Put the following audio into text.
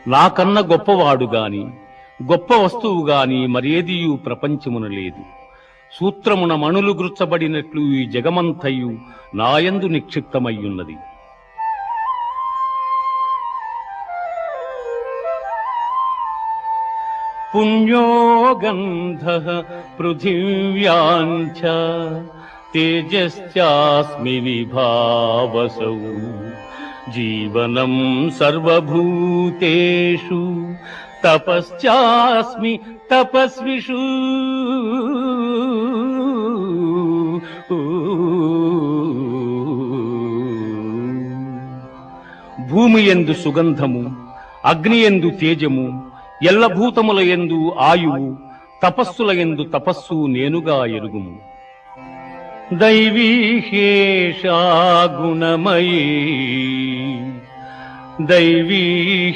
నాకన్న గొప్పవాడు గాని గొప్ప వస్తువు గాని మరేదియు ప్రపంచమున లేదు. సూత్రమున మణులు గుర్చబడినట్లు ఈ జగమంతయు నాయందు నిక్షిప్తమయ్యున్నది. పుణ్యో గంధః పృథివ్యాంచ తేజశ్చాస్మి విభావసౌ జీవనం సర్వభూతేషు తపశ్చాస్మి తపస్విషు. భూమి యందు సుగంధము, అగ్ని యందు తేజము, ఎల్లభూతముల యందు ఆయువు, తపస్సుల యందు తపస్సు నేనుగా ఎరుగుము. దైవీహేషా గుణమయీ దైవీ